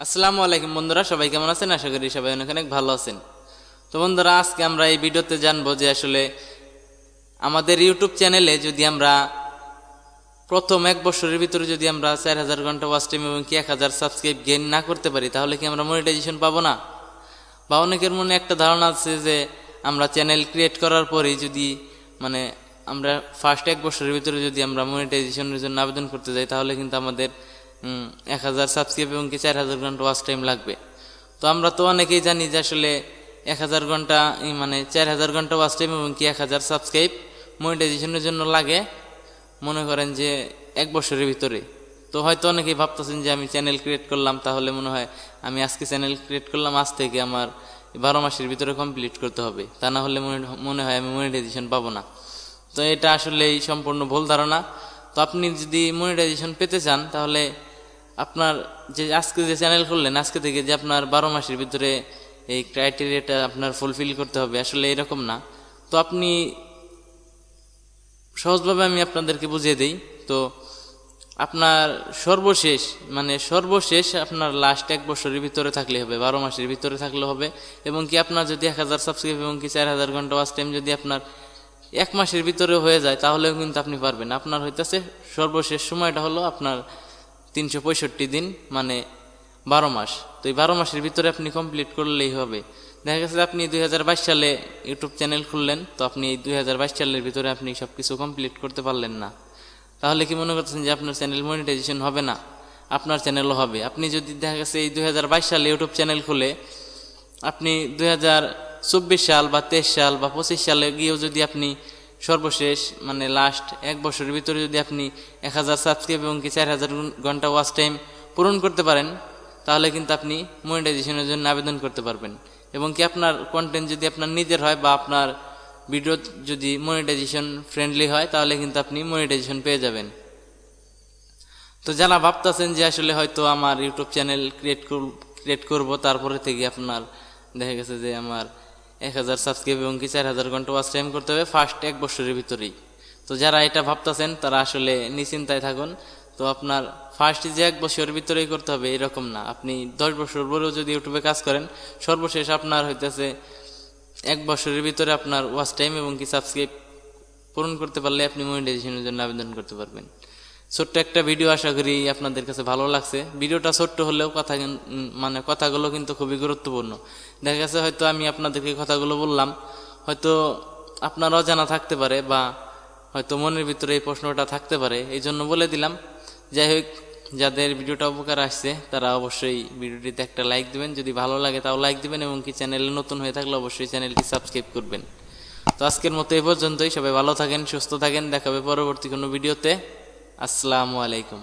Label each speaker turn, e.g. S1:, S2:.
S1: আসসালামু আলাইকুম বন্ধুরা, সবাই কেমন আছেন? আশা করি সবাই অনেক অনেক ভালো আছেন। তো বন্ধুরা, আজকে আমরা এই ভিডিওতে জানবো যে আসলে আমাদের ইউটিউব চ্যানেলে যদি আমরা প্রথম 1 বছরের ভিতরে যদি আমরা 4000 ঘন্টা ওয়াচ টাইম এবং কি 1000 সাবস্ক্রাইব গেইন না করতে পারি, তাহলে কি আমরা মনিটাইজেশন পাবো না? বা অনেকের মনে একটা ধারণা আছে যে আমরা চ্যানেল ক্রিয়েট করার পরেই যদি আমরা ফার্স্ট 1 বছরের ভিতরে যদি আমরা মনিটাইজেশনের জন্য আবেদন করতে যাই, তাহলে কিন্তু আমাদের 1000 সাবস্ক্রাইব এবং কি 4000 ঘন্টা ওয়াচ টাইম লাগবে। তো আমরা তো অনেকেই জানি যে আসলে 1000 ঘন্টা 4000 ঘন্টা ওয়াচ টাইম এবং কি 1000 সাবস্ক্রাইব মনিটাইজেশনের জন্য লাগে, মনে করেন যে 1 বছরের ভিতরে। তো হয়তো অনেকেই ভাবতেছেন যে আমি চ্যানেল ক্রিয়েট করলাম, তাহলে মনে হয় আমি আজকে চ্যানেল ক্রিয়েট করলাম, আজ থেকে আমার 12 মাসের ভিতরে কমপ্লিট করতে হবে, তা না হলে মনে হয় আমি মনিটাইজেশন পাবো না। তো এটা আসলে সম্পূর্ণ ভুল ধারণা। তো আপনি যদি মনিটাইজেশন পেতে চান, তাহলে আপনার যে আজকে যে চ্যানেল খুললেন, আজকে থেকে যে আপনার 12 মাসের ভিতরে এই ক্রাইটেরিয়াটা আপনার ফুলফিল করতে হবে, আসলে এরকম না। তো আপনি সহজভাবে আমি আপনাদেরকে বুঝিয়ে দিই। তো আপনার সর্বশেষ আপনার লাস্ট 1 বছরের ভিতরে থাকলে হবে, 12 মাসের ভিতরে থাকলে হবে। এবং কি আপনার যদি 1000 সাবস্ক্রাইব এবং কি 4000 ঘন্টা ওয়াচ টাইম যদি আপনার 1 মাসের ভিতরে হয়ে যায়, তাহলেও কিন্তু আপনি পারবেন। আপনার হইতেছে সর্বশেষ সময়টা হলো আপনার 365 দিন, 12 মাস। তো এই 12 মাসের ভিতরে আপনি কমপ্লিট করলেই হবে। দেখা গেছে আপনি 2022 সালে ইউটিউব চ্যানেল খুললেন, তো আপনি এই 2022 সালের ভিতরে আপনি সবকিছু কমপ্লিট করতে পারলেন না, তাহলে কি মনে করতেছেন যে আপনার চ্যানেল মনিটাইজেশন হবে না? আপনার চ্যানেলও হবে। আপনি যদি দেখা গেছে এই 2022 সালে ইউটিউব চ্যানেল খুলে আপনি 2024 সাল বা 23 সাল বা 25 সালে গিয়েও যদি আপনি সর্বশেষ লাস্ট 1 বছরের ভিতরে যদি আপনি 1000 সাবস্ক্রাইব এবং কি 4000 ঘন্টা ওয়াচ টাইম পূরণ করতে পারেন, তাহলে কিন্তু আপনি মনিটাইজেশনের জন্য আবেদন করতে পারবেন। এবং কি আপনার কন্টেন্ট যদি আপনার নিজের হয় বা আপনার ভিডিও যদি মনিটাইজেশন ফ্রেন্ডলি হয়, তাহলে কিন্তু আপনি মনিটাইজেশন পেয়ে যাবেন। তো যারা ভাবতেছেন যে আসলে হয়তো আমার ইউটিউব চ্যানেল ক্রিয়েট করব, তারপরে থেকে আপনার দেখা গেছে যে আমার 1000 সাবস্ক্রাইব এবং কি 4000 ঘন্টা ওয়াচ টাইম করতে হবে ফার্স্ট 1 বছরের ভিতরেই। তো যারা এটা ভাবতেছেন তারা আসলে নিশ্চিন্তায় থাকুন। তো আপনার ফার্স্ট যে 1 বছরের ভিতরেই করতে হবে এরকম না। আপনি 10 বছর পরেও যদি ইউটিউবে কাজ করেন, সর্বশেষ আপনার হইতেছে 1 বছরের ভিতরে আপনার ওয়াচ টাইম এবং কি সাবস্ক্রাইব পূরণ করতে পারলে আপনি মনিটাইজেশনের জন্য আবেদন করতে পারবেন। ছোট্ট একটা ভিডিও, আশা করি আপনাদের কাছে ভালো লাগছে। ভিডিওটা ছোট্ট হলেও কথাগুলো কিন্তু খুবই গুরুত্বপূর্ণ। দেখা গেছে হয়তো আমি আপনাদেরকে কথাগুলো বললাম, হয়তো আপনার অজানা থাকতে পারে বা হয়তো মনের ভিতরে এই প্রশ্নটা থাকতে পারে, এই জন্য বলে দিলাম। যাই হোক, যাদের ভিডিওটা উপকার আসছে তারা অবশ্যই ভিডিওটিতে একটা লাইক দিবেন, যদি ভালো লাগে তাও লাইক দিবেন, এবং কি চ্যানেলে নতুন হয়ে থাকলে অবশ্যই চ্যানেলটি সাবস্ক্রাইব করবেন। তো আজকের মতো এই পর্যন্তই। সবাই ভালো থাকেন, সুস্থ থাকেন। দেখা হবে পরবর্তী কোনো ভিডিওতে। আসসালামু আলাইকুম।